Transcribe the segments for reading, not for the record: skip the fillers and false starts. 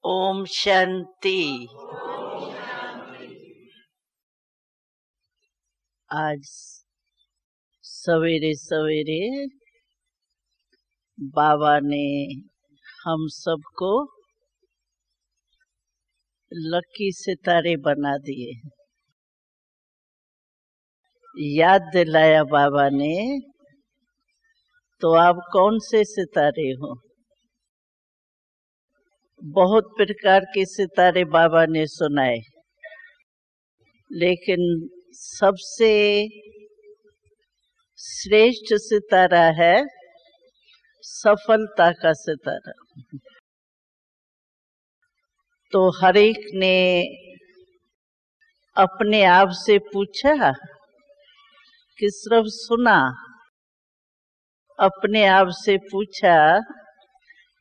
ओम शांति। आज सवेरे सवेरे बाबा ने हम सबको लकी सितारे बना दिए। याद दिलाया बाबा ने, तो आप कौन से सितारे हो? बहुत प्रकार के सितारे बाबा ने सुनाए, लेकिन सबसे श्रेष्ठ सितारा है सफलता का सितारा। तो हर एक ने अपने आप से पूछा कि सिर्फ सुना, अपने आप से पूछा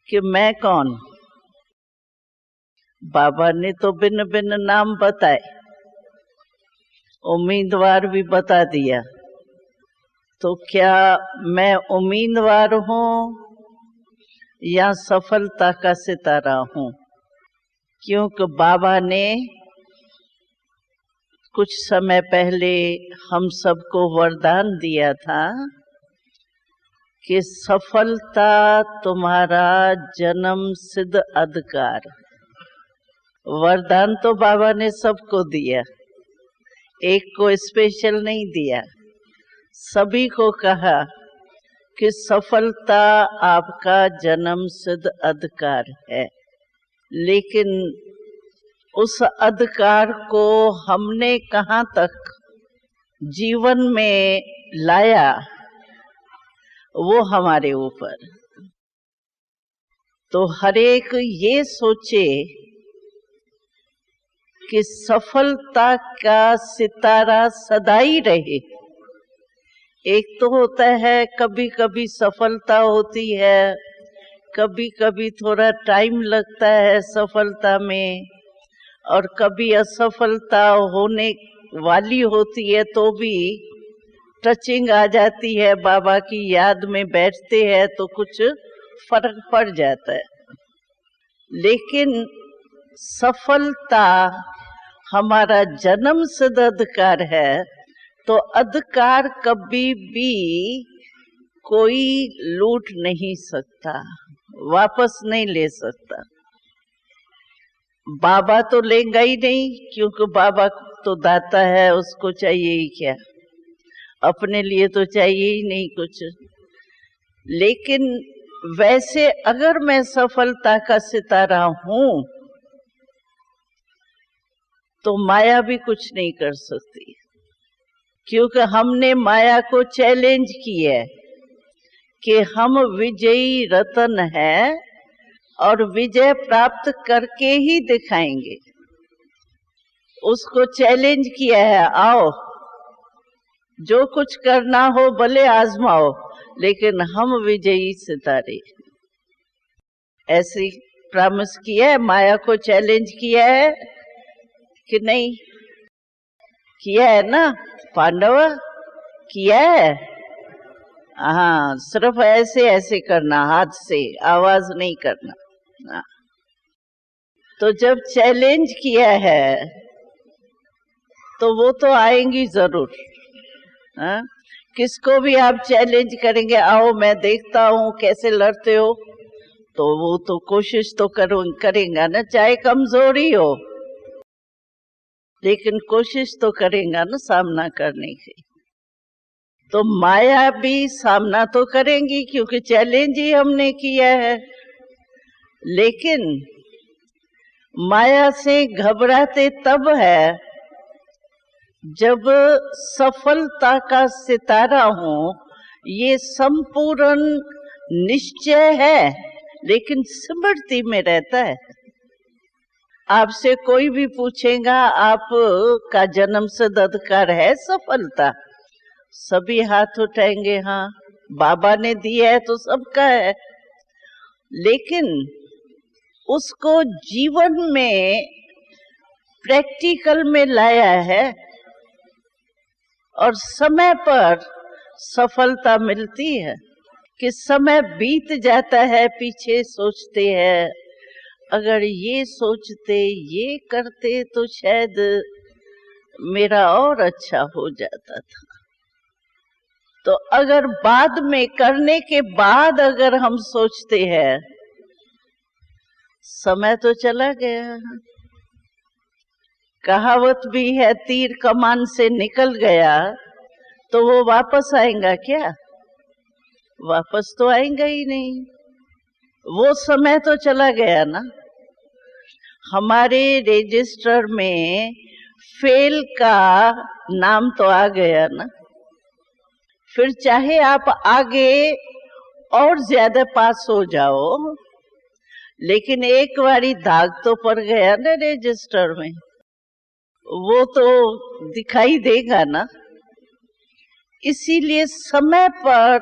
कि मैं कौन? बाबा ने तो भिन्न भिन्न नाम बताए, उम्मीदवार भी बता दिया। तो क्या मैं उम्मीदवार हूँ या सफलता का सितारा हूँ? क्योंकि बाबा ने कुछ समय पहले हम सबको वरदान दिया था कि सफलता तुम्हारा जन्म सिद्ध अधिकार। वरदान तो बाबा ने सबको दिया, एक को स्पेशल नहीं दिया। सभी को कहा कि सफलता आपका जन्म सिद्ध अधिकार है, लेकिन उस अधिकार को हमने कहाँ तक जीवन में लाया वो हमारे ऊपर। तो हर एक ये सोचे कि सफलता का सितारा सदा ही रहे। एक तो होता है कभी कभी सफलता होती है, कभी कभी थोड़ा टाइम लगता है सफलता में, और कभी असफलता होने वाली होती है तो भी टचिंग आ जाती है, बाबा की याद में बैठते हैं तो कुछ फर्क पड़ जाता है। लेकिन सफलता हमारा जन्म सिद्ध अधिकार है, तो अधिकार कभी भी कोई लूट नहीं सकता, वापस नहीं ले सकता। बाबा तो लेगा ही नहीं, क्योंकि बाबा तो दाता है, उसको चाहिए ही क्या, अपने लिए तो चाहिए ही नहीं कुछ। लेकिन वैसे अगर मैं सफलता का सितारा हूँ तो माया भी कुछ नहीं कर सकती, क्योंकि हमने माया को चैलेंज किया है कि हम विजयी रतन है और विजय प्राप्त करके ही दिखाएंगे। उसको चैलेंज किया है, आओ जो कुछ करना हो भले आजमाओ, लेकिन हम विजयी सितारे। ऐसी प्रॉमिस किया है, माया को चैलेंज किया है कि नहीं? किया है ना पांडव? किया है। हाँ, सिर्फ ऐसे ऐसे करना, हाथ से आवाज नहीं करना। हाँ। तो जब चैलेंज किया है तो वो तो आएंगी जरूर। हाँ? किसको भी आप चैलेंज करेंगे, आओ मैं देखता हूँ कैसे लड़ते हो, तो वो तो कोशिश तो करेगा ना, चाहे कमजोरी हो, लेकिन कोशिश तो करेगा ना सामना करने की। तो माया भी सामना तो करेंगी, क्योंकि चैलेंज ही हमने किया है। लेकिन माया से घबराते तब है जब सफलता का सितारा हो, ये संपूर्ण निश्चय है, लेकिन स्मृति में रहता है। आपसे कोई भी पूछेगा आप का जन्म सिद्ध अधिकार है सफलता, सभी हाथ उठाएंगे, हाँ बाबा ने दिया है तो सबका है। लेकिन उसको जीवन में प्रैक्टिकल में लाया है और समय पर सफलता मिलती है। कि समय बीत जाता है, पीछे सोचते हैं अगर ये सोचते, ये करते तो शायद मेरा और अच्छा हो जाता था। तो अगर बाद में, करने के बाद अगर हम सोचते हैं, समय तो चला गया। कहावत भी है, तीर कमान से निकल गया तो वो वापस आएगा क्या? वापस तो आएगा ही नहीं। वो समय तो चला गया ना। हमारे रजिस्टर में फेल का नाम तो आ गया ना। फिर चाहे आप आगे और ज्यादा पास हो जाओ, लेकिन एक बारी दाग तो पड़ गया ना रजिस्टर में, वो तो दिखाई देगा ना। इसीलिए समय पर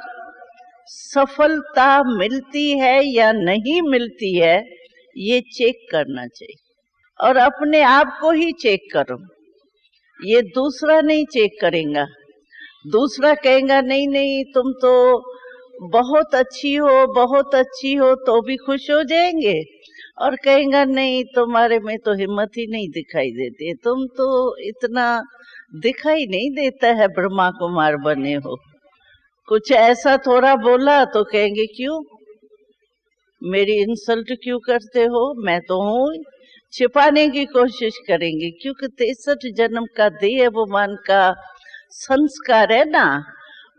सफलता मिलती है या नहीं मिलती है, ये चेक करना चाहिए। और अपने आप को ही चेक करो, ये दूसरा नहीं चेक करेगा। दूसरा कहेगा नहीं नहीं तुम तो बहुत अच्छी हो, बहुत अच्छी हो, तो भी खुश हो जाएंगे। और कहेगा नहीं तुम्हारे में तो हिम्मत ही नहीं दिखाई देती, तुम तो इतना दिखाई नहीं देता है ब्रह्मा कुमार बने हो। कुछ ऐसा थोड़ा बोला तो कहेंगे क्यों, मेरी इंसल्ट क्यों करते हो, मैं तो हूँ। छिपाने की कोशिश करेंगे, क्योंकि 63 जन्म का देह अभिमान का संस्कार है ना,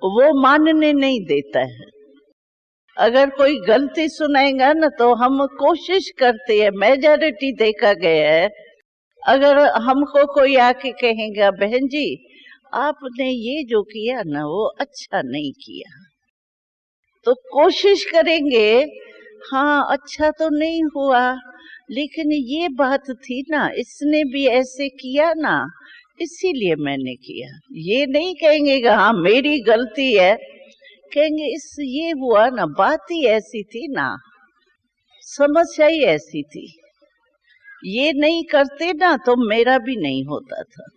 वो मानने नहीं देता है। अगर कोई गलती सुनाएगा ना तो हम कोशिश करते हैं, मेजॉरिटी देखा गया है। अगर हमको कोई आके कहेगा बहन जी आपने ये जो किया ना वो अच्छा नहीं किया, तो कोशिश करेंगे हाँ अच्छा तो नहीं हुआ, लेकिन ये बात थी ना, इसने भी ऐसे किया ना, इसीलिए मैंने किया। ये नहीं कहेंगे कि हाँ मेरी गलती है, कहेंगे इस ये हुआ ना, बात ही ऐसी थी ना, समस्या ही ऐसी थी, ये नहीं करते ना तो मेरा भी नहीं होता था।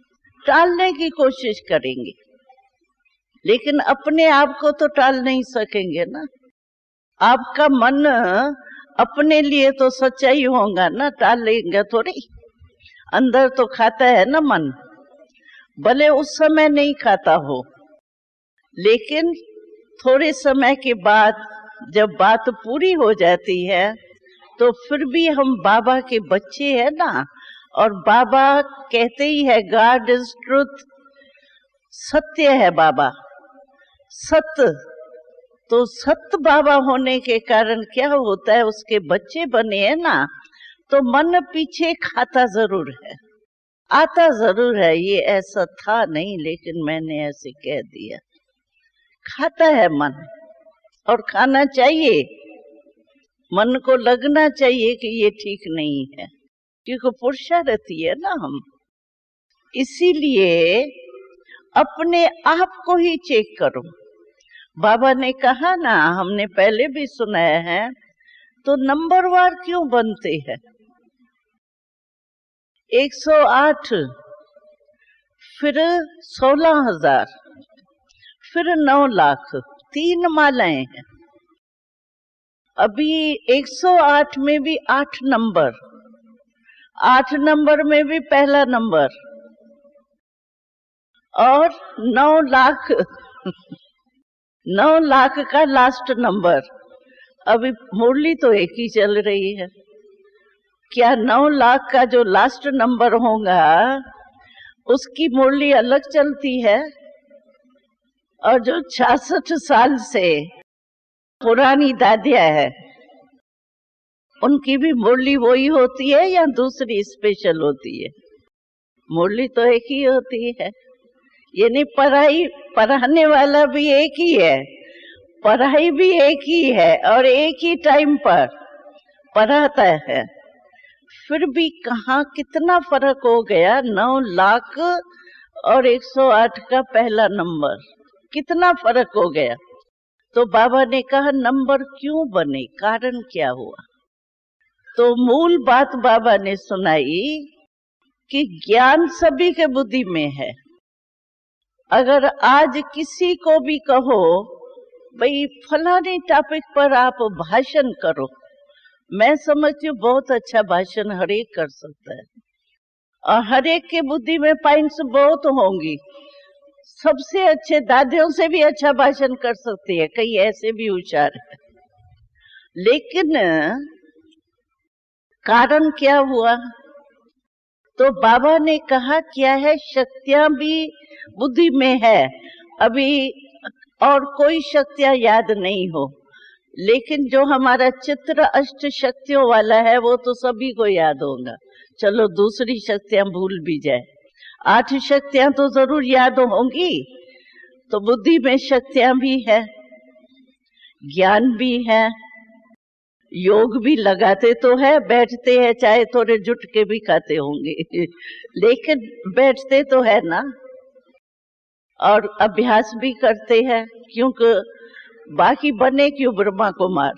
टालने की कोशिश करेंगे, लेकिन अपने आप को तो टाल नहीं सकेंगे ना। आपका मन अपने लिए तो सच्चा ही होगा ना, टालेंगे थोड़ी। अंदर तो खाता है ना मन, भले उस समय नहीं खाता हो, लेकिन थोड़े समय के बाद जब बात पूरी हो जाती है तो फिर भी हम बाबा के बच्चे हैं ना। और बाबा कहते ही है गॉड इज ट्रुथ, सत्य है बाबा, सत्य। तो सत्य बाबा होने के कारण क्या होता है, उसके बच्चे बने हैं ना, तो मन पीछे खाता जरूर है, आता जरूर है, ये ऐसा था नहीं लेकिन मैंने ऐसे कह दिया, खाता है मन। और खाना चाहिए, मन को लगना चाहिए कि ये ठीक नहीं है, क्योंकि पुरुषार्थी है ना हम। इसीलिए अपने आप को ही चेक करो। बाबा ने कहा ना, हमने पहले भी सुनाया है, तो नंबरवार क्यों बनते हैं? 108, फिर 16,000, फिर 9 लाख, 3 मालाएं हैं। अभी 108 में भी 8 नंबर, 8 नंबर में भी पहला नंबर, और 9 लाख 9 लाख का लास्ट नंबर। अभी मुरली तो एक ही चल रही है, क्या 9 लाख का जो लास्ट नंबर होगा उसकी मुरली अलग चलती है? और जो 66 साल से पुरानी दादिया है उनकी भी मुरली वही होती है या दूसरी स्पेशल होती है? मुरली तो एक ही होती है। यानी पढ़ाने वाला भी एक ही है, पढ़ाई भी एक ही है, और एक ही टाइम पर पढ़ाता है। फिर भी कहाँ कितना फर्क हो गया, 9 लाख और 108 का पहला नंबर, कितना फर्क हो गया। तो बाबा ने कहा नंबर क्यों बने, कारण क्या हुआ? तो मूल बात बाबा ने सुनाई कि ज्ञान सभी के बुद्धि में है। अगर आज किसी को भी कहो भाई फलाने टॉपिक पर आप भाषण करो, मैं समझती हूँ बहुत अच्छा भाषण हर एक कर सकता है, और हर एक के बुद्धि में पॉइंट्स बहुत होंगी। सबसे अच्छे दादियों से भी अच्छा भाषण कर सकती है, कई ऐसे भी होशियार है। लेकिन कारण क्या हुआ? तो बाबा ने कहा क्या है, शक्तियां भी बुद्धि में है, अभी और कोई शक्तियां याद नहीं हो, लेकिन जो हमारा चित्र अष्ट शक्तियों वाला है वो तो सभी को याद होगा। चलो दूसरी शक्तियां भूल भी जाए, 8 शक्तियां तो जरूर याद होंगी। तो बुद्धि में शक्तियां भी है, ज्ञान भी है, योग भी लगाते तो है, बैठते हैं चाहे थोड़े जुटके भी खाते होंगे लेकिन बैठते तो है ना, और अभ्यास भी करते हैं, क्योंकि बाकी बने क्यों ब्रह्मा कुमार,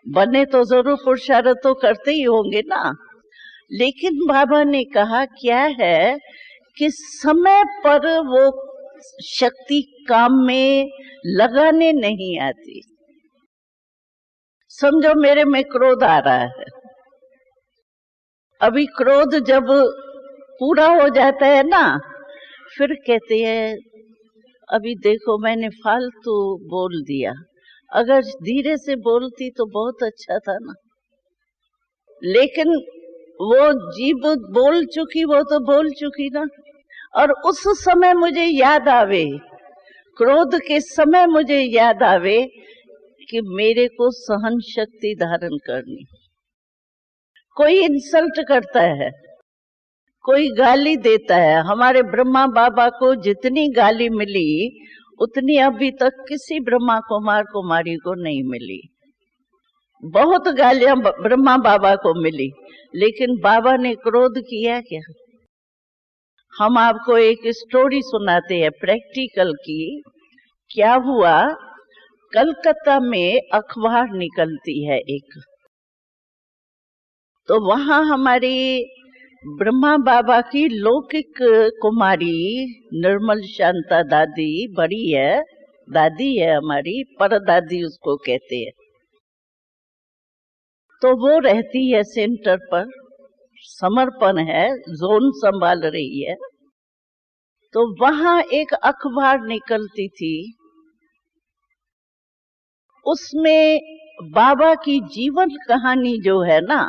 बने तो जरूर पुरुषार्थ तो करते ही होंगे ना। लेकिन बाबा ने कहा क्या है कि समय पर वो शक्ति काम में लगाने नहीं आती। समझो मेरे में क्रोध आ रहा है, अभी क्रोध जब पूरा हो जाता है ना, फिर कहते हैं अभी देखो मैंने फालतू बोल दिया, अगर धीरे से बोलती तो बहुत अच्छा था ना। लेकिन वो जीभ बोल चुकी, वो तो बोल चुकी ना। और उस समय मुझे याद आवे, क्रोध के समय मुझे याद आवे कि मेरे को सहन शक्ति धारण करनी। कोई इंसल्ट करता है, कोई गाली देता है, हमारे ब्रह्मा बाबा को जितनी गाली मिली उतनी अभी तक किसी ब्रह्मा कुमार कुमारी को नहीं मिली। बहुत गालियां ब्रह्मा बाबा को मिली, लेकिन बाबा ने क्रोध किया क्या? हम आपको एक स्टोरी सुनाते हैं प्रैक्टिकल की। क्या हुआ, कलकत्ता में अखबार निकलती है एक, तो वहां हमारी ब्रह्मा बाबा की लौकिक कुमारी निर्मल शांता दादी, बड़ी है, दादी है हमारी, पर दादी उसको कहते हैं। तो वो रहती है सेंटर पर, समर्पण है, जोन संभाल रही है। तो वहां एक अखबार निकलती थी, उसमें बाबा की जीवन कहानी जो है ना,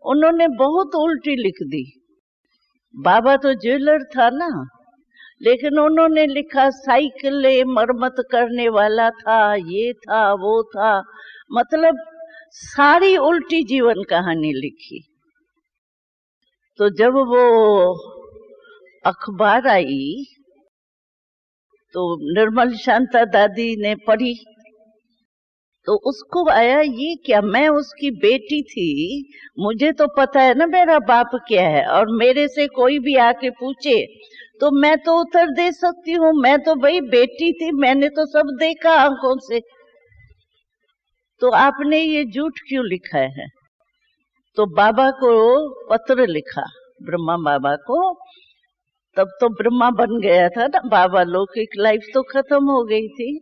उन्होंने बहुत उल्टी लिख दी। बाबा तो ज्वेलर था ना, लेकिन उन्होंने लिखा साइकिलें मरम्मत करने वाला था, ये था वो था, मतलब सारी उल्टी जीवन कहानी लिखी। तो जब वो अखबार आई तो निर्मल शांता दादी ने पढ़ी, तो उसको आया ये क्या, मैं उसकी बेटी थी, मुझे तो पता है ना मेरा बाप क्या है, और मेरे से कोई भी आके पूछे तो मैं तो उत्तर दे सकती हूँ, मैं तो भाई बेटी थी, मैंने तो सब देखा आंखों से, तो आपने ये झूठ क्यों लिखा है? तो बाबा को पत्र लिखा, ब्रह्मा बाबा को। तब तो ब्रह्मा बन गया था ना बाबा, लौकिक लाइफ तो खत्म हो गई थी।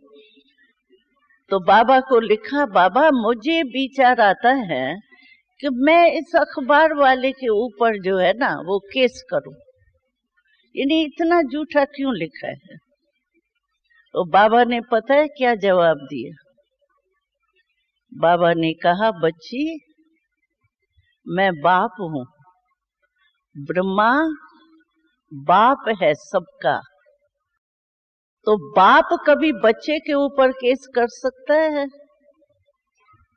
तो बाबा को लिखा, बाबा मुझे विचार आता है कि मैं इस अखबार वाले के ऊपर जो है ना वो केस करूं, यानी इतना झूठा क्यों लिखा है? तो बाबा ने पता है क्या जवाब दिया? बाबा ने कहा, बच्ची मैं बाप हूं, ब्रह्मा बाप है सबका, तो बाप कभी बच्चे के ऊपर केस कर सकता है?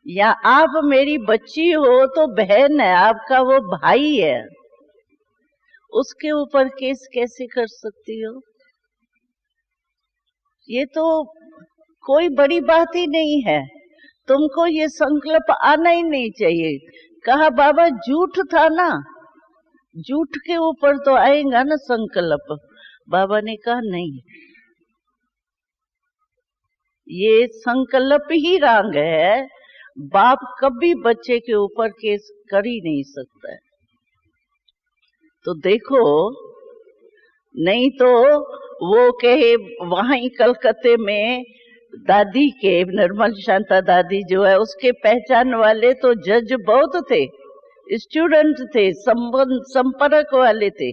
या आप मेरी बच्ची हो तो बहन है, आपका वो भाई है, उसके ऊपर केस कैसे कर सकती हो? ये तो कोई बड़ी बात ही नहीं है, तुमको ये संकल्प आना ही नहीं चाहिए। कहा बाबा झूठ था ना, झूठ के ऊपर तो आएगा ना संकल्प। बाबा ने कहा नहीं, ये संकल्प ही रंग है, बाप कभी बच्चे के ऊपर केस कर ही नहीं सकता है। तो देखो, नहीं तो वो कहे वहां कलकत्ते में दादी के, निर्मल शांता दादी जो है, उसके पहचान वाले तो जज बहुत थे, स्टूडेंट थे, संपर्क वाले थे,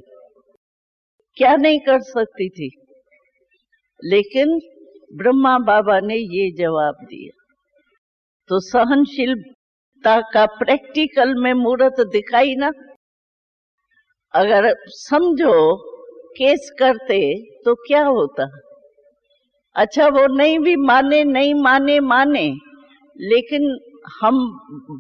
क्या नहीं कर सकती थी। लेकिन ब्रह्मा बाबा ने ये जवाब दिया। तो सहनशीलता का प्रैक्टिकल में मूर्त दिखाई ना। अगर समझो केस करते तो क्या होता। अच्छा वो नहीं भी माने, नहीं माने माने, लेकिन हम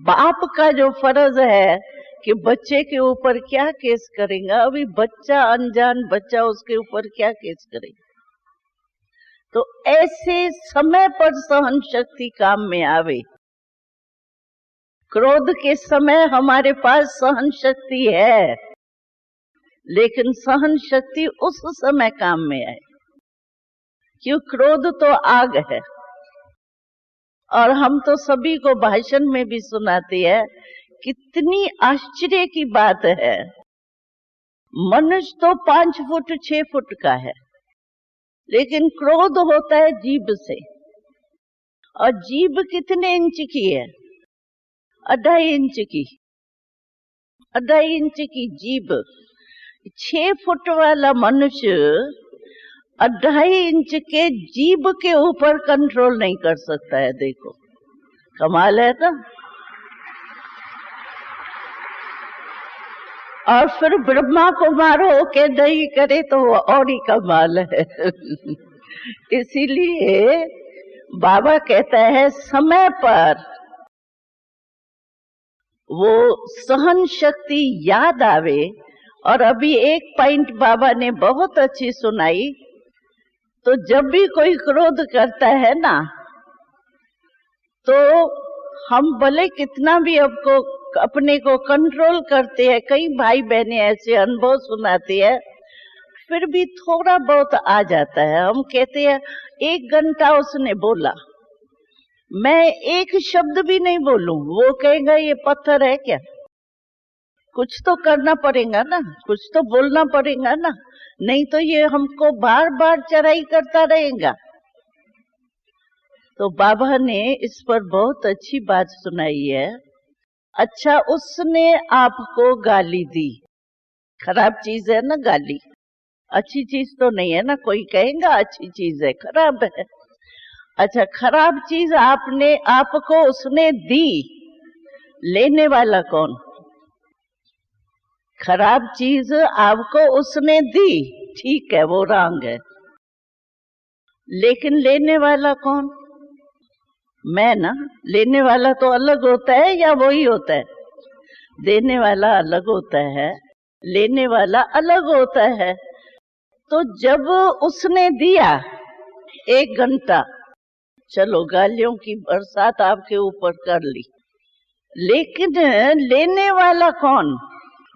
बाप का जो फर्ज है कि बच्चे के ऊपर क्या केस करेगा। अभी बच्चा, अनजान बच्चा, उसके ऊपर क्या केस करेगा। तो ऐसे समय पर सहन शक्ति काम में आवे। क्रोध के समय हमारे पास सहन शक्ति है, लेकिन सहन शक्ति उस समय काम में आए, क्यों क्रोध तो आग है। और हम तो सभी को भाषण में भी सुनाते हैं, कितनी आश्चर्य की बात है। मनुष्य तो 5 फुट 6 फुट का है, लेकिन क्रोध होता है जीभ से। और जीभ कितने इंच की है? 2.5 इंच की। 2.5 इंच की जीभ। 6 फुट वाला मनुष्य 2.5 इंच के जीभ के ऊपर कंट्रोल नहीं कर सकता है। देखो कमाल है ना। और फिर ब्रह्मा को मारो के नहीं करे तो वो और ही कमाल है। इसीलिए बाबा कहता है समय पर वो सहन शक्ति याद आवे। और अभी एक पॉइंट बाबा ने बहुत अच्छी सुनाई। तो जब भी कोई क्रोध करता है ना, तो हम भले कितना भी अपने को कंट्रोल करते हैं, कई भाई बहनें ऐसे अनुभव सुनाते हैं, फिर भी थोड़ा बहुत आ जाता है। हम कहते हैं 1 घंटा उसने बोला, मैं एक शब्द भी नहीं बोलूं, वो कहेगा ये पत्थर है क्या। कुछ तो करना पड़ेगा ना, कुछ तो बोलना पड़ेगा ना, नहीं तो ये हमको बार बार चढ़ाई करता रहेगा। तो बाबा ने इस पर बहुत अच्छी बात सुनाई है। अच्छा उसने आपको गाली दी, खराब चीज है ना गाली, अच्छी चीज तो नहीं है ना। कोई कहेगा अच्छी चीज है, खराब है। अच्छा खराब चीज आपको उसने दी, लेने वाला कौन? खराब चीज आपको उसने दी, ठीक है वो रॉन्ग है, लेकिन लेने वाला कौन? मैं ना। लेने वाला तो अलग होता है या वही होता है? देने वाला अलग होता है, लेने वाला अलग होता है। तो जब उसने दिया 1 घंटा, चलो गालियों की बरसात आपके ऊपर कर ली, लेकिन लेने वाला कौन?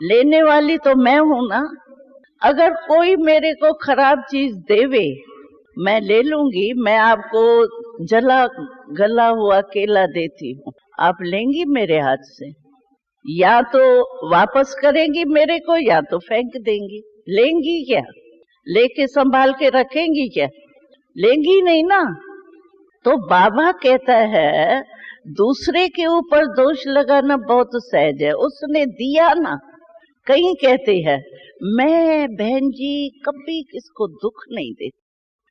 लेने वाली तो मैं हूं ना। अगर कोई मेरे को खराब चीज देवे, मैं ले लूंगी। मैं आपको गला हुआ केला देती हूँ, आप लेंगी मेरे हाथ से? या तो वापस करेंगी मेरे को, या तो फेंक देंगी। लेंगी क्या? लेके संभाल के रखेंगी क्या? लेंगी नहीं ना। तो बाबा कहता है दूसरे के ऊपर दोष लगाना बहुत सहज है, उसने दिया ना। कई कहते हैं मैं बहन जी कभी किसको दुख नहीं देता,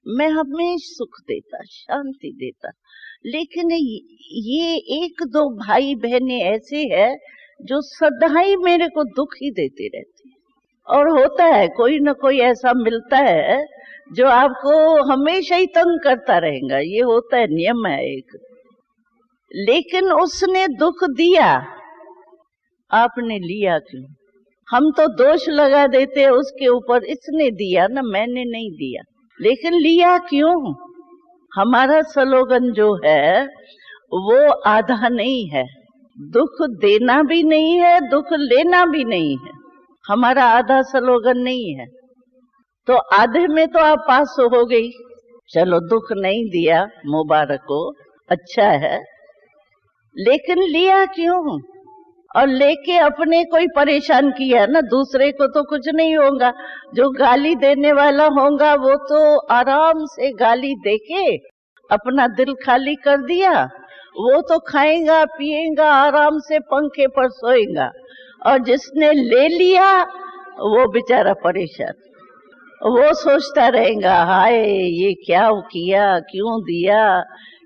मैं हमेशा सुख देता, शांति देता। लेकिन ये 1-2 भाई बहनें ऐसे हैं जो सदा ही मेरे को दुख ही देते रहते हैं। और होता है कोई न कोई ऐसा मिलता है जो आपको हमेशा ही तंग करता रहेगा, ये होता है, नियम है एक। लेकिन उसने दुख दिया, आपने लिया क्यों? हम तो दोष लगा देते हैं उसके ऊपर, इसने दिया ना, मैंने नहीं दिया। लेकिन लिया क्यों? हमारा स्लोगन जो है वो आधा नहीं है, दुख देना भी नहीं है, दुख लेना भी नहीं है। हमारा आधा स्लोगन नहीं है। तो आधे में तो आप पास हो गई, चलो दुख नहीं दिया, मुबारक हो, अच्छा है। लेकिन लिया क्यों? और लेके अपने कोई परेशान किया ना, दूसरे को तो कुछ नहीं होगा। जो गाली देने वाला होगा वो तो आराम से गाली देके अपना दिल खाली कर दिया, वो तो खाएगा पिएगा आराम से पंखे पर सोएगा, और जिसने ले लिया वो बेचारा परेशान, वो सोचता रहेगा हाय ये क्या किया, क्यों दिया,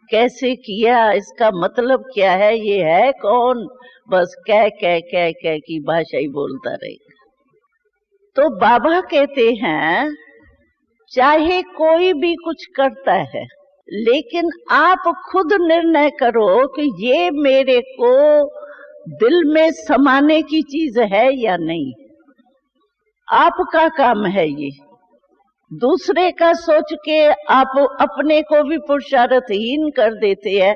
कैसे किया, इसका मतलब क्या है, ये है कौन, बस कह कह कह कह की भाषा ही बोलता रहेगा। तो बाबा कहते हैं चाहे कोई भी कुछ करता है, लेकिन आप खुद निर्णय करो कि ये मेरे को दिल में समाने की चीज है या नहीं। आपका काम है ये। दूसरे का सोच के आप अपने को भी पुरुषार्थहीन कर देते हैं,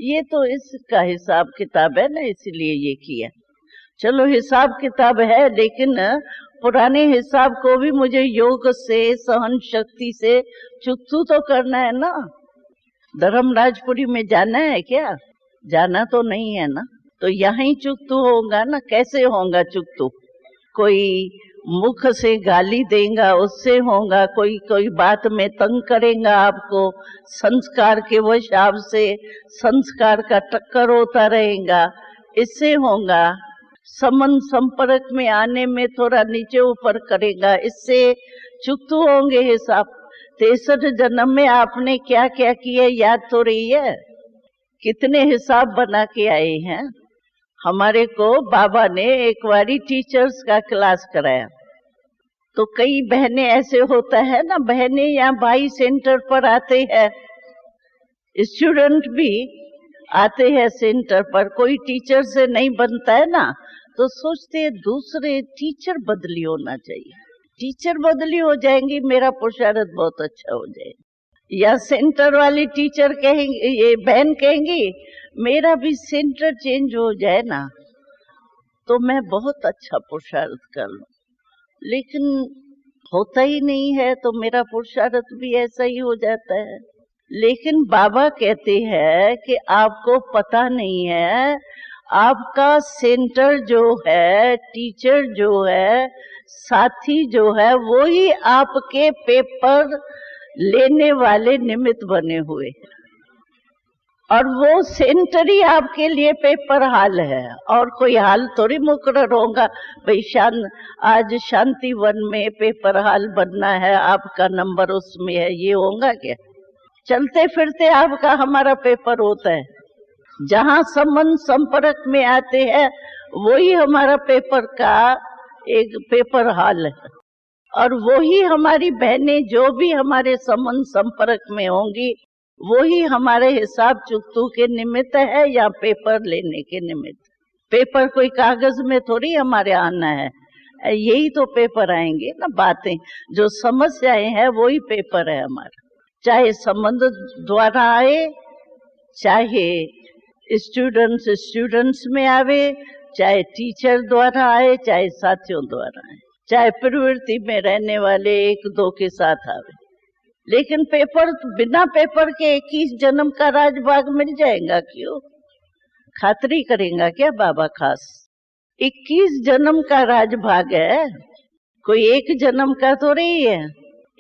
ये तो इसका हिसाब किताब है ना, इसलिए ये किया। चलो हिसाब किताब है, लेकिन पुराने हिसाब को भी मुझे योग से, सहन शक्ति से चुकतू तो करना है ना। धर्मराजपुरी में जाना है क्या? जाना तो नहीं है ना, तो यहाँ ही चुकतू होगा ना। कैसे होगा चुकतू? कोई मुख से गाली देगा उससे होगा, कोई बात में तंग करेगा आपको, संस्कार के वशाव से संस्कार का टक्कर होता रहेगा, इससे होगा। संबंध संपर्क में आने में थोड़ा नीचे ऊपर करेगा, इससे चुकतू होंगे हिसाब। 63 जन्म में आपने क्या क्या किया याद तो रही है? कितने हिसाब बना के आए हैं। हमारे को बाबा ने एक बारी टीचर्स का क्लास कराया, तो कई बहनें ऐसे होता है ना, बहनें या भाई सेंटर पर आते हैं, स्टूडेंट भी आते हैं सेंटर पर, कोई टीचर से नहीं बनता है ना, तो सोचते हैं दूसरे टीचर बदली होना चाहिए, टीचर बदली हो जाएंगी मेरा पुरुषार्थ बहुत अच्छा हो जाएगा। या सेंटर वाली टीचर कहेंगे, ये बहन कहेंगी मेरा भी सेंटर चेंज हो जाए ना तो मैं बहुत अच्छा पुरुषार्थ कर लूं, लेकिन होता ही नहीं है तो मेरा पुरुषार्थ भी ऐसा ही हो जाता है। लेकिन बाबा कहते हैं कि आपको पता नहीं है, आपका सेंटर जो है, टीचर जो है, साथी जो है, वो ही आपके पेपर लेने वाले निमित्त बने हुए हैं, और वो सेंटर ही आपके लिए पेपर हाल है, और कोई हाल थोड़ी मुकर्रर होगा भाई आज शांति वन में पेपर हाल बनना है, आपका नंबर उसमें है, ये होगा क्या? चलते फिरते आपका हमारा पेपर होता है, जहाँ संबंध संपर्क में आते हैं वही हमारा पेपर का एक पेपर हाल है, और वही हमारी बहनें जो भी हमारे संबंध संपर्क में होंगी वही हमारे हिसाब चुकतू के निमित्त है या पेपर लेने के निमित्त। पेपर कोई कागज में थोड़ी हमारे आना है, यही तो पेपर आएंगे ना, बातें जो समस्याएं हैं वही पेपर है हमारा। चाहे संबंध द्वारा आए, चाहे स्टूडेंट्स में आवे, चाहे टीचर द्वारा आए, चाहे साथियों द्वारा आए, चाहे प्रवृत्ति में रहने वाले एक दो के साथ आवे, लेकिन पेपर, बिना पेपर के 21 जन्म का राजभाग मिल जाएगा क्यों? खातरी करेगा क्या बाबा? खास 21 जन्म का राजभाग है, कोई एक जन्म का तो नहीं है।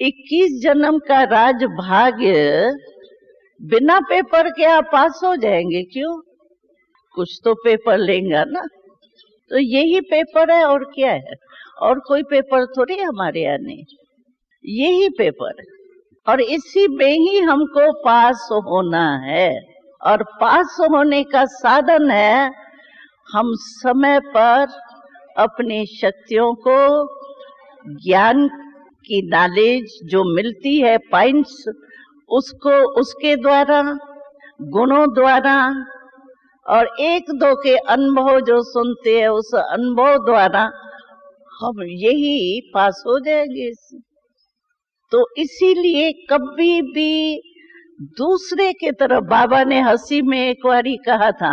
21 जन्म का राजभाग बिना पेपर के आप पास हो जाएंगे क्यों? कुछ तो पेपर लेंगे ना, तो यही पेपर है और क्या है, और कोई पेपर थोड़ी हमारे यहाँ नहीं, यही पेपर है, और इसी में ही हमको पास होना है। और पास होने का साधन है हम समय पर अपनी शक्तियों को, ज्ञान की नॉलेज जो मिलती है पॉइंट्स, उसको उसके द्वारा, गुणों द्वारा, और एक दो के अनुभव जो सुनते हैं उस अनुभव द्वारा हम यही पास हो जाएंगे। तो इसीलिए कभी भी दूसरे के तरफ, बाबा ने हंसी में एक बारी कहा था,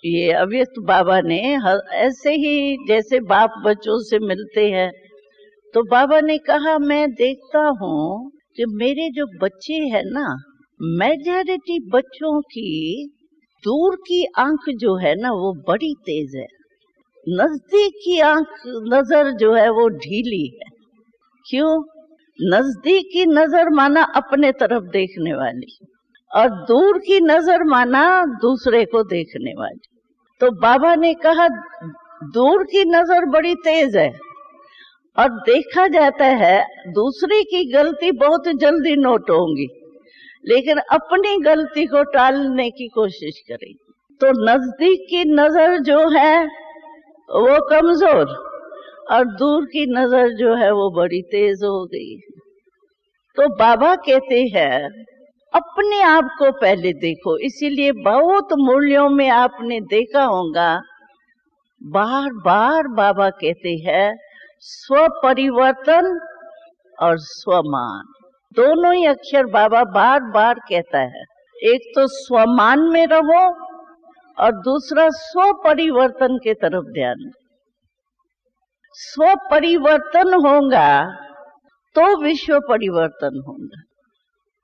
ये अव्यक्त बाबा ने, ऐसे ही जैसे बाप बच्चों से मिलते हैं, तो बाबा ने कहा मैं देखता हूँ कि मेरे जो बच्चे हैं ना, मेजॉरिटी बच्चों की दूर की आंख जो है ना वो बड़ी तेज है, नजदीक की आंख, नजर जो है वो ढीली है। क्यों? नजदीक की नजर माना अपने तरफ देखने वाली, और दूर की नजर माना दूसरे को देखने वाली। तो बाबा ने कहा दूर की नजर बड़ी तेज है और देखा जाता है दूसरे की गलती बहुत जल्दी नोट होंगी, लेकिन अपनी गलती को टालने की कोशिश करें। तो नजदीक की नजर जो है वो कमजोर और दूर की नजर जो है वो बड़ी तेज हो गई। तो बाबा कहते हैं अपने आप को पहले देखो। इसीलिए बहुत मूल्यों में आपने देखा होगा बार बार बाबा कहते हैं स्व परिवर्तन और स्वमान, दोनों ही अक्षर बाबा बार बार कहता है। एक तो स्वमान में रहो और दूसरा स्व परिवर्तन के तरफ ध्यान। स्व परिवर्तन होगा तो विश्व परिवर्तन होगा।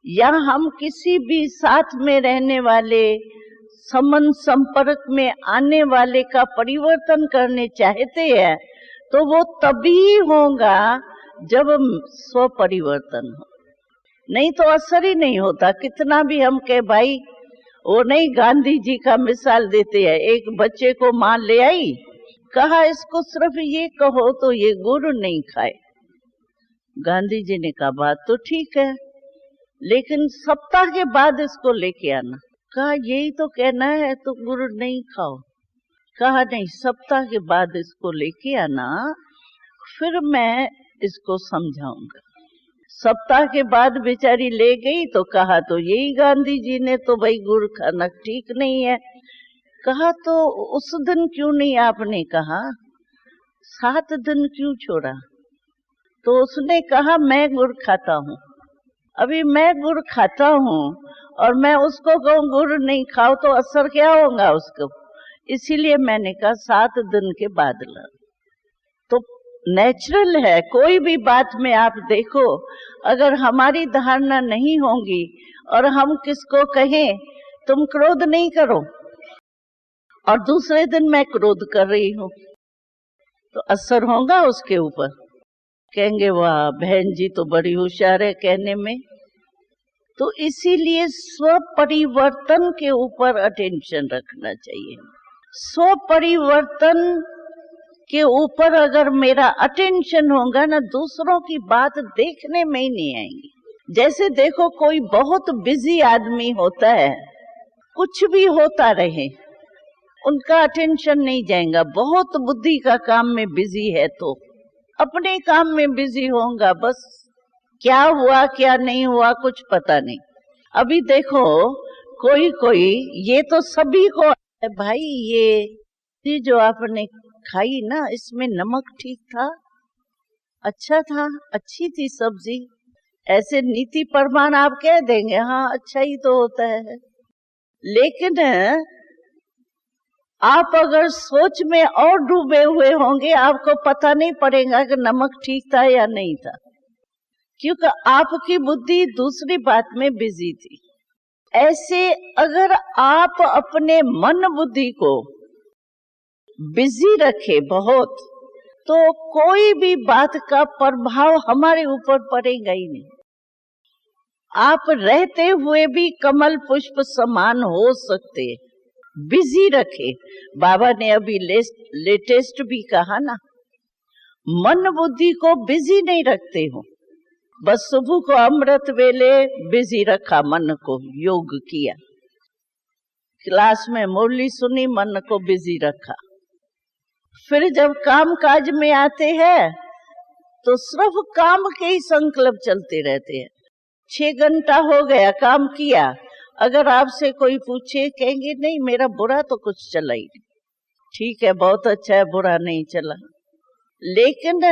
या हम किसी भी साथ में रहने वाले, संबंध संपर्क में आने वाले का परिवर्तन करने चाहते हैं तो वो तभी होगा जब स्व परिवर्तन हो, नहीं तो असर ही नहीं होता। कितना भी हम कहे भाई, वो नहीं, गांधी जी का मिसाल देते हैं। एक बच्चे को माँ ले आई, कहा इसको सिर्फ ये कहो तो ये गुड़ नहीं खाए। गांधी जी ने कहा बात तो ठीक है, लेकिन सप्ताह के बाद इसको लेके आना। कहा यही तो कहना है तो गुड़ नहीं खाओ। कहा नहीं, सप्ताह के बाद इसको लेके आना, फिर मैं इसको समझाऊंगा। सप्ताह के बाद बेचारी ले गई तो कहा तो यही गांधी जी ने तो भाई गुड़ खाना ठीक नहीं है। कहा तो उस दिन क्यों नहीं आपने कहा, 7 दिन क्यों छोड़ा? तो उसने कहा मैं गुड़ खाता हूँ। अभी मैं गुड़ खाता हूँ और मैं उसको कहूँ गुड़ नहीं खाओ तो असर क्या होगा उसको? इसीलिए मैंने कहा 7 दिन के बाद ला। तो नेचुरल है, कोई भी बात में आप देखो, अगर हमारी धारणा नहीं होगी और हम किसको कहें तुम क्रोध नहीं करो और दूसरे दिन मैं क्रोध कर रही हूँ, तो असर होगा उसके ऊपर। कहेंगे वाह बहन जी तो बड़ी होशियार है कहने में। तो इसीलिए स्व परिवर्तन के ऊपर अटेंशन रखना चाहिए। स्व परिवर्तन के ऊपर अगर मेरा अटेंशन होगा ना, दूसरों की बात देखने में ही नहीं आएंगी। जैसे देखो कोई बहुत बिजी आदमी होता है, कुछ भी होता रहे उनका अटेंशन नहीं जाएगा। बहुत बुद्धि का काम में बिजी है तो अपने काम में बिजी होगा, बस क्या हुआ क्या नहीं हुआ कुछ पता नहीं। अभी देखो कोई ये तो सभी को भाई, ये जो आपने खाई ना इसमें नमक ठीक था, अच्छा था, अच्छी थी सब्जी, ऐसे नीति प्रमाण आप कह देंगे हाँ अच्छा ही तो होता है। लेकिन आप अगर सोच में और डूबे हुए होंगे आपको पता नहीं पड़ेगा कि नमक ठीक था या नहीं था, क्योंकि आपकी बुद्धि दूसरी बात में बिजी थी। ऐसे अगर आप अपने मन बुद्धि को बिजी रखे बहुत, तो कोई भी बात का प्रभाव हमारे ऊपर पड़ेगा ही नहीं। आप रहते हुए भी कमल पुष्प समान हो सकते, बिजी रखे। बाबा ने अभी लेटेस्ट भी कहा ना, मन बुद्धि को बिजी नहीं रखते हो। बस सुबह को अमृत वेले बिजी रखा मन को, योग किया, क्लास में मुरली सुनी, मन को बिजी रखा। फिर जब काम काज में आते हैं तो सिर्फ काम के ही संकल्प चलते रहते हैं। 6 घंटा हो गया काम किया, अगर आपसे कोई पूछे कहेंगे नहीं मेरा बुरा तो कुछ चला ही नहीं। ठीक है, बहुत अच्छा है, बुरा नहीं चला, लेकिन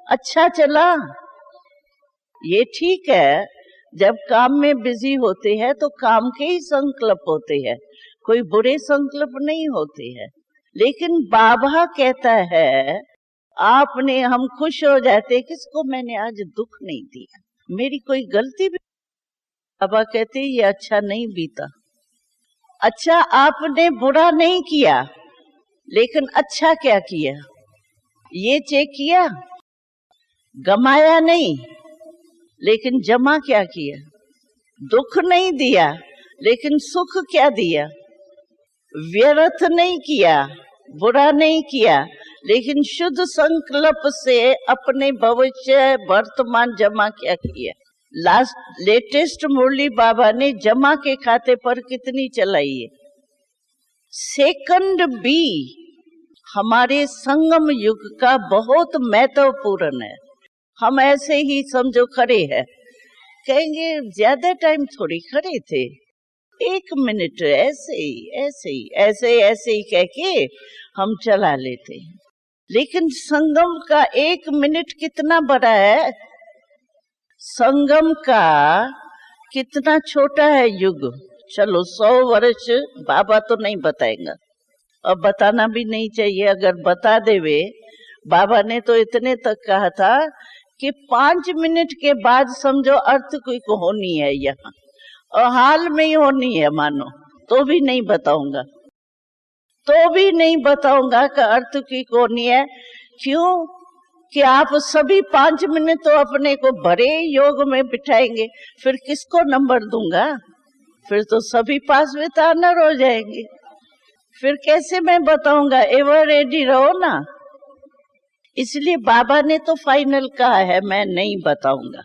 अच्छा चला ये ठीक है। जब काम में बिजी होते हैं तो काम के ही संकल्प होते हैं, कोई बुरे संकल्प नहीं होते हैं। लेकिन बाबा कहता है आपने, हम खुश हो जाते किसको मैंने आज दुख नहीं दिया, मेरी कोई गलती भी। बाबा कहते ये अच्छा नहीं बीता। अच्छा आपने बुरा नहीं किया, लेकिन अच्छा क्या किया ये चेक किया, गमाया नहीं, लेकिन जमा क्या किया? दुख नहीं दिया, लेकिन सुख क्या दिया? व्यर्थ नहीं किया, बुरा नहीं किया, लेकिन शुद्ध संकल्प से अपने भविष्य वर्तमान जमा क्या किया? लेटेस्ट मुरली बाबा ने जमा के खाते पर कितनी चलाई है? सेकंड भी हमारे संगम युग का बहुत महत्वपूर्ण है। हम ऐसे ही समझो खड़े हैं, कहेंगे ज्यादा टाइम थोड़ी खड़े थे, 1 मिनट ऐसे ही कह के हम चला लेते। लेकिन संगम का 1 मिनट कितना बड़ा है, संगम का कितना छोटा है युग। चलो 100 वर्ष बाबा तो नहीं बताएंगा, और बताना भी नहीं चाहिए। अगर बता देवे, बाबा ने तो इतने तक कहा था कि 5 मिनट के बाद समझो अर्थक्वेक होनी है यहाँ, और हाल में ही होनी है मानो, तो भी नहीं बताऊंगा कि अर्थक्वेक होनी है। क्यों कि आप सभी 5 मिनट तो अपने को बड़े योग में बिठाएंगे, फिर किसको नंबर दूंगा? फिर तो सभी पास में तानर हो जाएंगे, फिर कैसे मैं बताऊंगा? एवर रेडी रहो ना। इसलिए बाबा ने तो फाइनल कहा है, मैं नहीं बताऊंगा,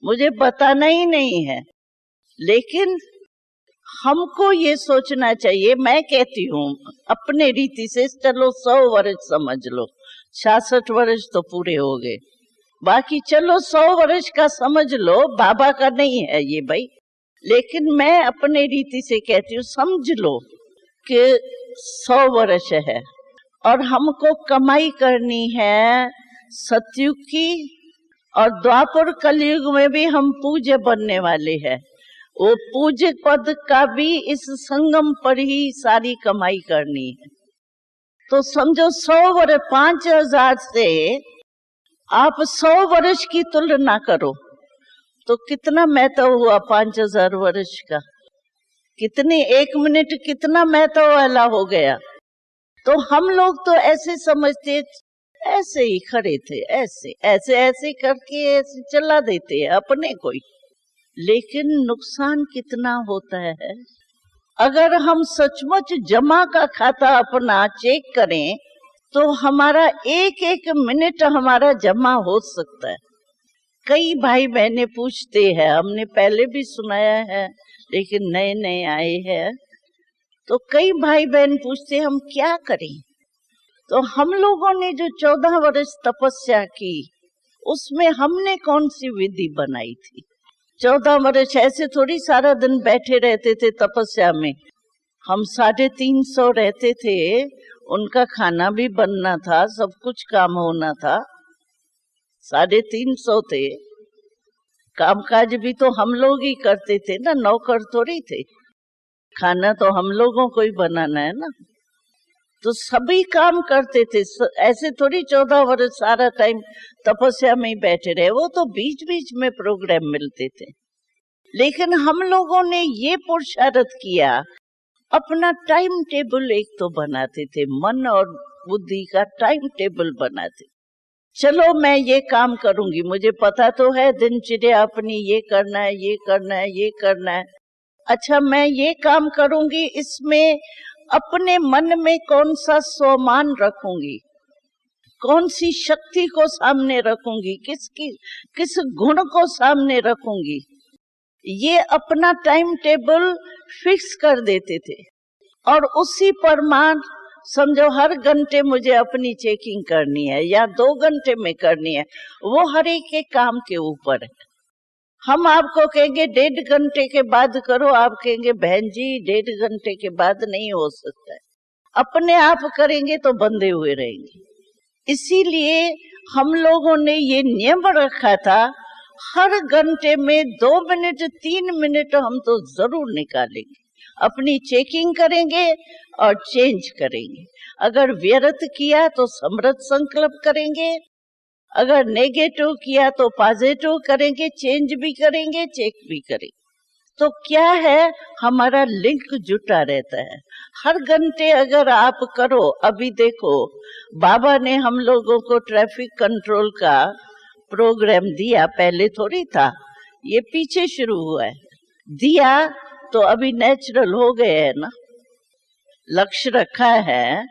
मुझे बताना ही नहीं है। लेकिन हमको ये सोचना चाहिए, मैं कहती हूँ अपने रीति से, चलो 100 वर्ष समझ लो, 66 वर्ष तो पूरे हो गए, बाकी चलो 100 वर्ष का समझ लो, बाबा का नहीं है ये भाई। लेकिन मैं अपने रीति से कहती हूँ, समझ लो कि 100 वर्ष है, और हमको कमाई करनी है सतयुग की, और द्वापर कलयुग में भी हम पूज्य बनने वाले हैं। वो पूज्य पद का भी इस संगम पर ही सारी कमाई करनी है। तो समझो 100 वर्ष 5000 से आप 100 वर्ष की तुलना करो तो कितना महत्व हुआ 5000 वर्ष का? कितने 1 मिनट कितना महत्व वाला हो गया। तो हम लोग तो ऐसे समझते, ऐसे ही खड़े थे, ऐसे करके ऐसे चला देते हैं अपने कोई। लेकिन नुकसान कितना होता है। अगर हम सचमुच जमा का खाता अपना चेक करें तो हमारा 1 मिनट हमारा जमा हो सकता है। कई भाई बहने पूछते हैं, हमने पहले भी सुनाया है लेकिन नए नए आए हैं, तो कई भाई बहन पूछते हम क्या करें। तो हम लोगों ने जो 14 वर्ष तपस्या की, उसमें हमने कौन सी विधि बनाई थी? 14 वर्ष ऐसे थोड़ी सारा दिन बैठे रहते थे तपस्या में। हम 350 रहते थे, उनका खाना भी बनना था, सब कुछ काम होना था। 350 थे, कामकाज भी तो हम लोग ही करते थे ना, नौकर थोड़ी थे। खाना तो हम लोगों को ही बनाना है ना, तो सभी काम करते थे। ऐसे थोड़ी 14 वर्ष सारा टाइम तपस्या में ही बैठे रहे, वो तो बीच बीच में प्रोग्राम मिलते थे। लेकिन हम लोगों ने ये पुरुषार्थ किया, अपना टाइम टेबल एक तो बनाते थे, मन और बुद्धि का टाइम टेबल बनाते। चलो मैं ये काम करूंगी, मुझे पता तो है दिनचर्या अपनी, ये करना है, ये करना है, ये करना है। अच्छा मैं ये काम करूंगी, इसमें अपने मन में कौन सा स्वमान रखूंगी, कौन सी शक्ति को सामने रखूंगी, किस गुण को सामने रखूंगी, ये अपना टाइम टेबल फिक्स कर देते थे। और उसी परमान समझो हर घंटे मुझे अपनी चेकिंग करनी है या 2 घंटे में करनी है, वो हर एक के काम के ऊपर है। हम आपको कहेंगे 1.5 घंटे के बाद करो, आप कहेंगे बहन जी 1.5 घंटे के बाद नहीं हो सकता है। अपने आप करेंगे तो बंधे हुए रहेंगे। इसीलिए हम लोगों ने ये नियम रखा था, हर घंटे में 2 मिनट 3 मिनट हम तो जरूर निकालेंगे, अपनी चेकिंग करेंगे और चेंज करेंगे। अगर व्यर्थ किया तो समृद्ध संकल्प करेंगे, अगर नेगेटिव किया तो पॉजिटिव करेंगे, चेंज भी करेंगे, चेक भी करेंगे। तो क्या है, हमारा लिंक जुटा रहता है। हर घंटे अगर आप करो, अभी देखो बाबा ने हम लोगों को ट्रैफिक कंट्रोल का प्रोग्राम दिया, पहले थोड़ी था, ये पीछे शुरू हुआ है। दिया तो अभी नेचुरल हो गए है ना, लक्ष्य रखा है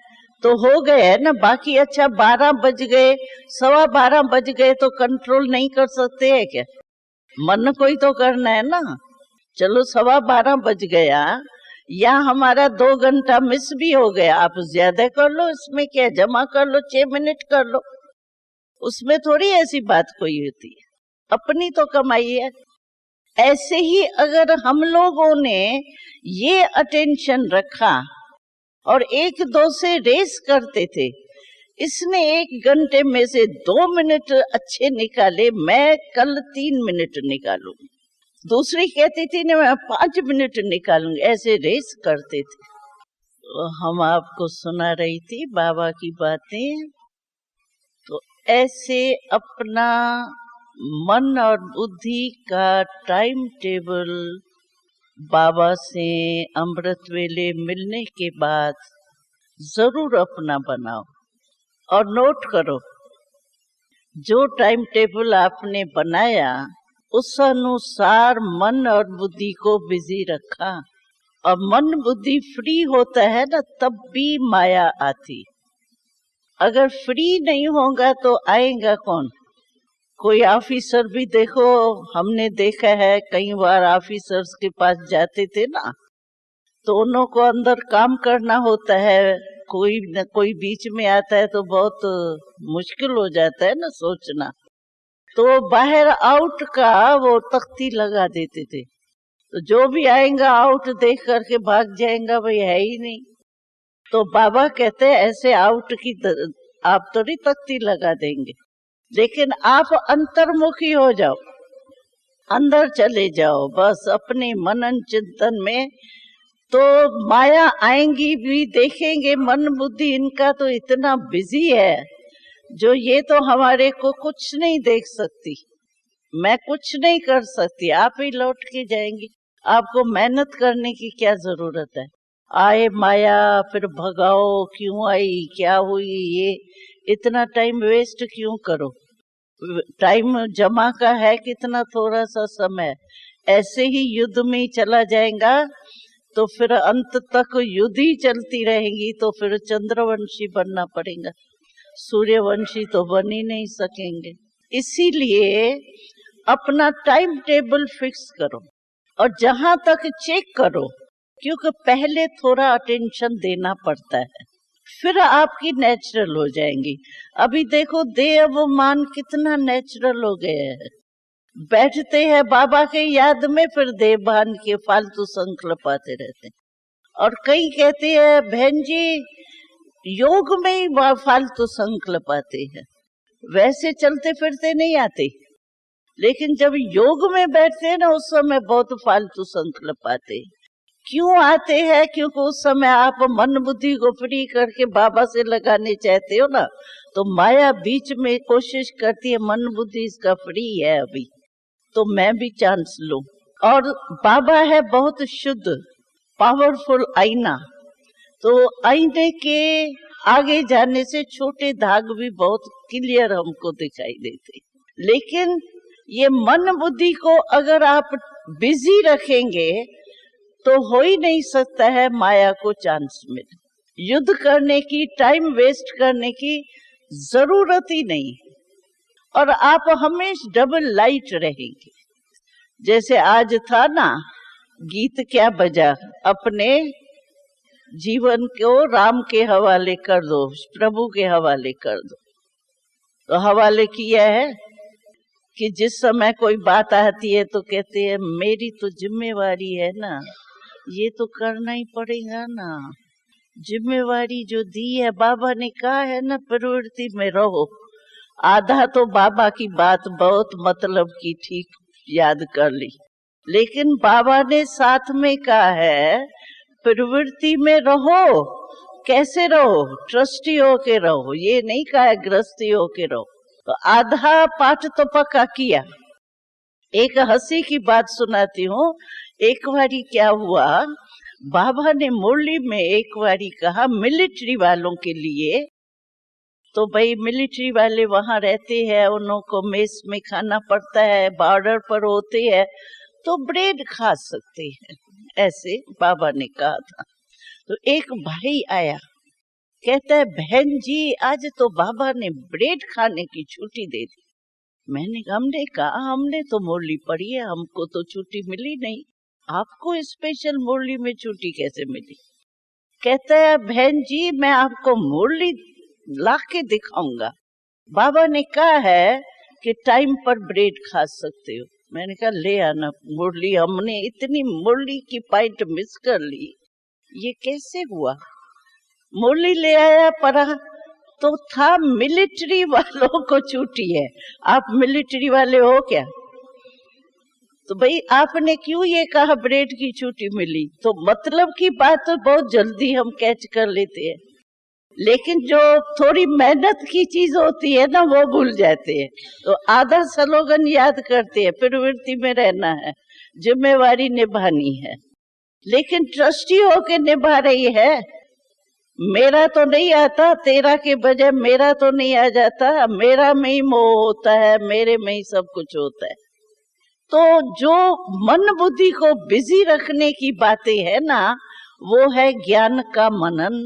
तो हो गए है ना। बाकी अच्छा 12 बज गए, 12:15 बज गए तो कंट्रोल नहीं कर सकते है क्या? मन को ही तो करना है ना। चलो 12:15 बज गया, या हमारा 2 घंटा मिस भी हो गया, आप ज्यादा कर लो, इसमें क्या, जमा कर लो, 6 मिनट कर लो, उसमें थोड़ी ऐसी बात कोई होती है, अपनी तो कमाई है। ऐसे ही अगर हम लोगों ने ये अटेंशन रखा और 1-2 से रेस करते थे, इसने 1 घंटे में से 2 मिनट अच्छे निकाले, मैं कल 3 मिनट निकालूंगी, दूसरी कहती थी ना मैं 5 मिनट निकालूंगी, ऐसे रेस करते थे। तो हम आपको सुना रही थी बाबा की बातें। तो ऐसे अपना मन और बुद्धि का टाइम टेबल बाबा से अमृत वेले मिलने के बाद जरूर अपना बनाओ और नोट करो। जो टाइम टेबल आपने बनाया उस अनुसार मन और बुद्धि को बिजी रखा, और मन बुद्धि फ्री होता है ना तब भी माया आती। अगर फ्री नहीं होगा तो आएगा कौन? कोई ऑफिसर भी देखो, हमने देखा है कई बार ऑफिसर्स के पास जाते थे ना, तो उन्हों को अंदर काम करना होता है, कोई न कोई बीच में आता है तो बहुत मुश्किल हो जाता है ना सोचना, तो बाहर आउट का वो तख्ती लगा देते थे, तो जो भी आएगा आउट देख करके भाग जाएगा, भाई है ही नहीं। तो बाबा कहते हैं ऐसे आउट की आप थोड़ी तख्ती लगा देंगे, लेकिन आप अंतर्मुखी हो जाओ, अंदर चले जाओ बस अपने मनन चिंतन में, तो माया आएंगी भी, देखेंगे मन बुद्धि इनका तो इतना बिजी है, जो ये तो हमारे को कुछ नहीं देख सकती, मैं कुछ नहीं कर सकती, आप ही लौट के जाएंगी, आपको मेहनत करने की क्या जरूरत है? आए माया फिर भगाओ, क्यों आई, क्या हुई, ये इतना टाइम वेस्ट क्यों करो? टाइम जमा का है कितना थोड़ा सा समय, ऐसे ही युद्ध में ही चला जाएगा तो फिर अंत तक युद्ध ही चलती रहेगी, तो फिर चंद्रवंशी बनना पड़ेगा, सूर्यवंशी तो बन ही नहीं सकेंगे। इसीलिए अपना टाइम टेबल फिक्स करो और जहां तक चेक करो, क्योंकि पहले थोड़ा अटेंशन देना पड़ता है, फिर आपकी नेचुरल हो जाएंगी। अभी देखो देह वो मान कितना नेचुरल हो गया है, बैठते हैं बाबा के याद में, फिर देह भान के फालतू संकल्प आते रहते हैं, और कई कहते हैं बहन जी योग में ही फालतू संकल्प आते हैं, वैसे चलते फिरते नहीं आते, लेकिन जब योग में बैठते हैं ना उस समय बहुत फालतू संकल्प आते हैं। क्यों आते हैं? क्योंकि उस समय आप मन बुद्धि को फ्री करके बाबा से लगाने चाहते हो ना, तो माया बीच में कोशिश करती है मन बुद्धि इसका फ्री है अभी, तो मैं भी चांस लूं। और बाबा है बहुत शुद्ध पावरफुल आईना, तो आईने के आगे जाने से छोटे दाग भी बहुत क्लियर हमको दिखाई देते, लेकिन ये मन बुद्धि को अगर आप बिजी रखेंगे तो हो ही नहीं सकता है माया को चांस मिले। युद्ध करने की, टाइम वेस्ट करने की जरूरत ही नहीं, और आप हमेशा डबल लाइट रहेंगे। जैसे आज था ना गीत क्या बजा, अपने जीवन को राम के हवाले कर दो, प्रभु के हवाले कर दो, तो हवाले किया है कि जिस समय कोई बात आती है तो कहते हैं मेरी तो जिम्मेवारी है ना, ये तो करना ही पड़ेगा ना, जिम्मेवारी जो दी है बाबा ने कहा है ना प्रवृत्ति में रहो। आधा तो बाबा की बात बहुत मतलब की ठीक याद कर ली, लेकिन बाबा ने साथ में कहा है प्रवृत्ति में रहो। कैसे रहो? ट्रस्टी होके रहो, ये नहीं कहा है गृहस्थी होके रहो। तो आधा पाठ तो पक्का किया। एक हंसी की बात सुनाती हूँ। एक बारी क्या हुआ, बाबा ने मुरली में एक बारी कहा मिलिट्री वालों के लिए तो भाई मिलिट्री वाले वहां रहते हैं, उनको मेस में खाना पड़ता है, बॉर्डर पर होते हैं, तो ब्रेड खा सकते हैं, ऐसे बाबा ने कहा था। तो एक भाई आया, कहता है बहन जी आज तो बाबा ने ब्रेड खाने की छुट्टी दे दी। हमने कहा हमने तो मुरली पढ़ी है, हमको तो छुट्टी मिली नहीं, आपको स्पेशल मुरली में छुट्टी कैसे मिली? कहता है बहन जी मैं आपको मुरली ला के दिखाऊंगा, बाबा ने कहा है कि टाइम पर ब्रेड खा सकते हो। मैंने कहा ले आना मुरली, हमने इतनी मुरली की पॉइंट मिस कर ली, ये कैसे हुआ? मुरली ले आया, पढ़ा तो था मिलिट्री वालों को छुट्टी है, आप मिलिट्री वाले हो क्या? तो भाई आपने क्यों ये कहा ब्रेड की छुट्टी मिली? तो मतलब की बात तो बहुत जल्दी हम कैच कर लेते हैं, लेकिन जो थोड़ी मेहनत की चीज होती है ना वो भूल जाते हैं। तो आधा स्लोगन याद करते हैं, प्रवृत्ति में रहना है, जिम्मेवारी निभानी है, लेकिन ट्रस्टी होके निभा रही है। मेरा तो नहीं आता, तेरा के बजाय मेरा तो नहीं आ जाता, मेरा में ही मोह होता है, मेरे में ही सब कुछ होता है। तो जो मन बुद्धि को बिजी रखने की बातें है ना, वो है ज्ञान का मनन,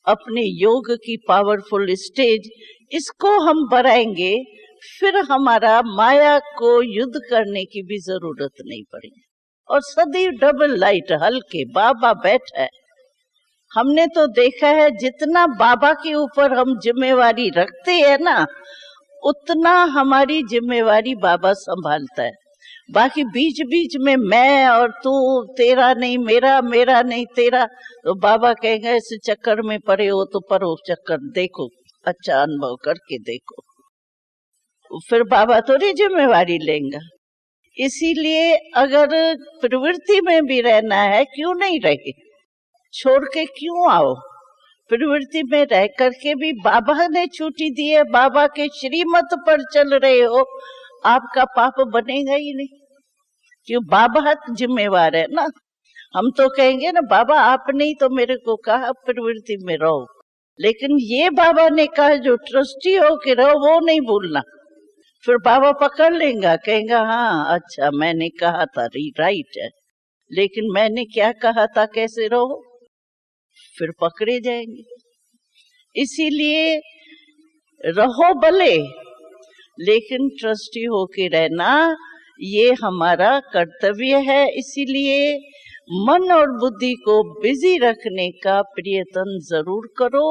अपने योग की पावरफुल स्टेज, इसको हम बढ़ाएंगे, फिर हमारा माया को युद्ध करने की भी जरूरत नहीं पड़ेगी। और सदैव डबल लाइट हल्के बाबा बैठा है। हमने तो देखा है जितना बाबा के ऊपर हम जिम्मेवारी रखते हैं ना, उतना हमारी जिम्मेवारी बाबा संभालता है। बाकी बीच बीच में मैं और तू, तेरा नहीं मेरा, मेरा नहीं तेरा, तो बाबा कहेंगे इस चक्कर में पड़े हो तो परो चक्कर, देखो अच्छा अनुभव करके देखो, फिर बाबा तो नहीं जिम्मेवारी लेंगे। इसीलिए अगर प्रवृत्ति में भी रहना है, क्यों नहीं रहे, छोड़ के क्यों आओ? प्रवृत्ति में रह करके भी बाबा ने छुट्टी दी है, बाबा के श्रीमत पर चल रहे हो, आपका पाप बनेगा ही नहीं, क्यों? बाबा जिम्मेवार है ना। हम तो कहेंगे ना बाबा आपने ही तो मेरे को कहा प्रवृत्ति में रहो, लेकिन ये बाबा ने कहा जो ट्रस्टी हो के रहो वो नहीं भूलना। फिर बाबा पकड़ लेगा, कहेगा हाँ अच्छा मैंने कहा था, राइट है, लेकिन मैंने क्या कहा था कैसे रहो, फिर पकड़े जाएंगे। इसीलिए रहो भले, लेकिन ट्रस्टी होके रहना ये हमारा कर्तव्य है। इसीलिए मन और बुद्धि को बिजी रखने का प्रयत्न जरूर करो।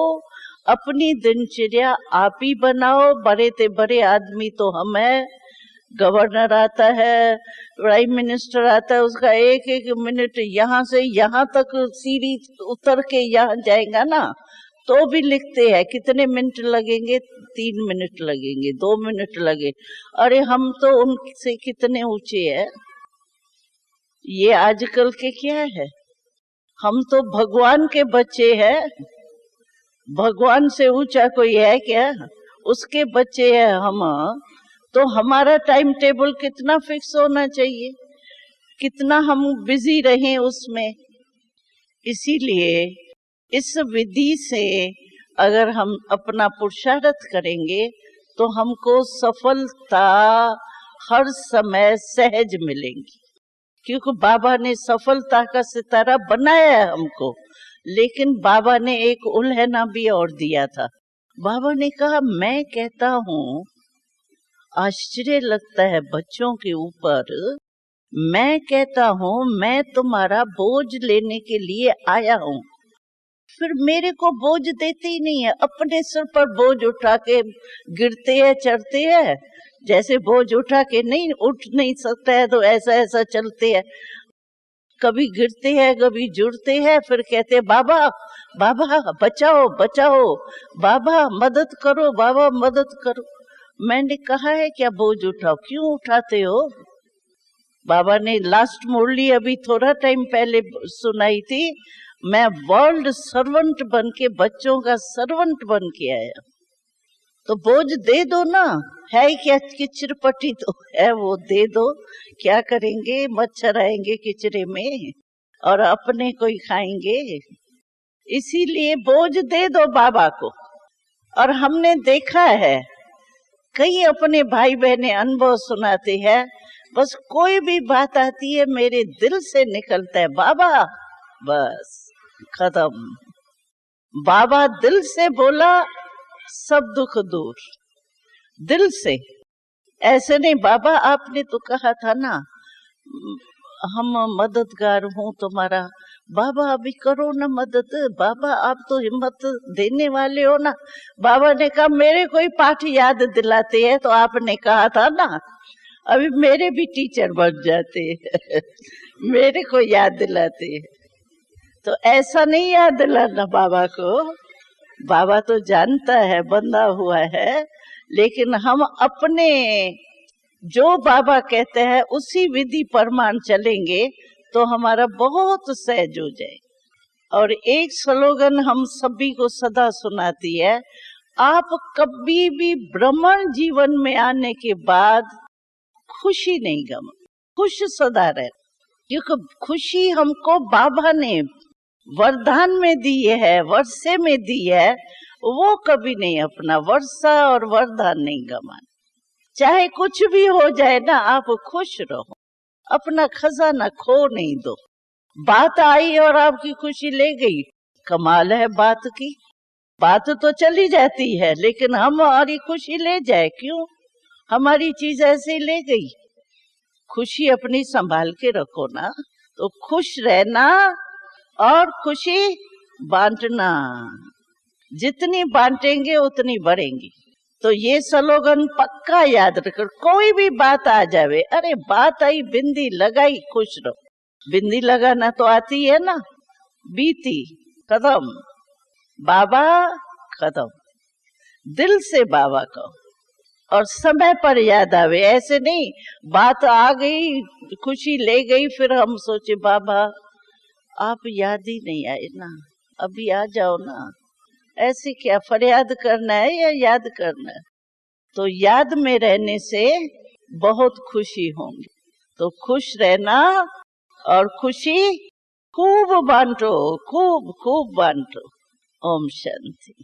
अपनी दिनचर्या आप ही बनाओ। बड़े से बड़े आदमी तो हम है, गवर्नर आता है, प्राइम मिनिस्टर आता है, उसका एक एक मिनट यहाँ से यहाँ तक सीढ़ी उतर के यहाँ जाएगा ना, तो भी लिखते हैं कितने मिनट लगेंगे, 3 मिनट लगेंगे, 2 मिनट लगे। अरे हम तो उनसे कितने ऊंचे हैं। ये आजकल के क्या है, हम तो भगवान के बच्चे हैं। भगवान से ऊंचा कोई है क्या? उसके बच्चे हैं हम। तो हमारा टाइम टेबल कितना फिक्स होना चाहिए, कितना हम बिजी रहें उसमें। इसीलिए इस विधि से अगर हम अपना पुरुषार्थ करेंगे तो हमको सफलता हर समय सहज मिलेगी, क्योंकि बाबा ने सफलता का सितारा बनाया है हमको। लेकिन बाबा ने एक उल्हना भी और दिया था। बाबा ने कहा मैं कहता हूँ, आश्चर्य लगता है बच्चों के ऊपर, मैं कहता हूँ मैं तुम्हारा बोझ लेने के लिए आया हूँ, फिर मेरे को बोझ देते ही नहीं है। अपने सिर पर बोझ उठा के गिरते हैं, चढ़ते हैं। जैसे बोझ उठा के नहीं उठ नहीं सकता है तो ऐसा ऐसा चलते हैं, कभी गिरते हैं कभी जुड़ते हैं, फिर कहते हैं बाबा बाबा बचाओ बचाओ, बाबा मदद करो, बाबा मदद करो। मैंने कहा है क्या बोझ उठाओ, क्यों उठाते हो? बाबा ने लास्ट मुरली अभी थोड़ा टाइम पहले सुनाई थी, मैं वर्ल्ड सर्वेंट बन के, बच्चों का सर्वेंट बन के आया। तो बोझ दे दो ना, है क्या किचरपट्टी तो है, वो दे दो। क्या करेंगे, मच्छर आएंगे किचरे में और अपने को ही खाएंगे। इसीलिए बोझ दे दो बाबा को। और हमने देखा है कई अपने भाई बहने अनुभव सुनाते हैं, बस कोई भी बात आती है मेरे दिल से निकलता है बाबा, बस खत्म। बाबा दिल से बोला सब दुख दूर, दिल से। ऐसे नहीं बाबा आपने तो कहा था ना हम मददगार हूँ तुम्हारा, बाबा अभी करो ना मदद, बाबा आप तो हिम्मत देने वाले हो ना। बाबा ने कहा मेरे कोई पाठ याद दिलाते हैं तो आपने कहा था ना अभी मेरे भी टीचर बन जाते मेरे को याद दिलाते। तो ऐसा नहीं याद दिलाना बाबा को, बाबा तो जानता है बंधा हुआ है, लेकिन हम अपने जो बाबा कहते हैं उसी विधि प्रमाण चलेंगे तो हमारा बहुत सहज हो जाए। और एक स्लोगन हम सभी को सदा सुनाती है, आप कभी भी ब्राह्मण जीवन में आने के बाद खुशी नहीं गम, खुश सदा रहे, क्योंकि खुशी हमको बाबा ने वरदान में दी है, वर्षे में दी है, वो कभी नहीं अपना वर्षा और वरदान नहीं गमाना। चाहे कुछ भी हो जाए ना, आप खुश रहो, अपना खजाना खो नहीं दो। बात आई और आपकी खुशी ले गई, कमाल है बात की, बात तो चली जाती है लेकिन हमारी खुशी ले जाए क्यों? हमारी चीज ऐसे ही ले गई। खुशी अपनी संभाल के रखो ना, तो खुश रहना और खुशी बांटना, जितनी बांटेंगे उतनी बढ़ेंगी। तो ये स्लोगन पक्का याद रखो, कोई भी बात आ जावे, अरे बात आई बिंदी लगाई खुश रहो। बिंदी लगाना तो आती है ना, बीती खत्म, बाबा खत्म, दिल से बाबा को। और समय पर याद आवे, ऐसे नहीं बात आ गई खुशी ले गई फिर हम सोचे बाबा आप याद ही नहीं आए ना, अभी आ जाओ ना। ऐसे क्या फरियाद करना है या याद करना है? तो याद में रहने से बहुत खुशी होंगी। तो खुश रहना और खुशी खूब बांटो, खूब खूब बांटो। ओम शांति।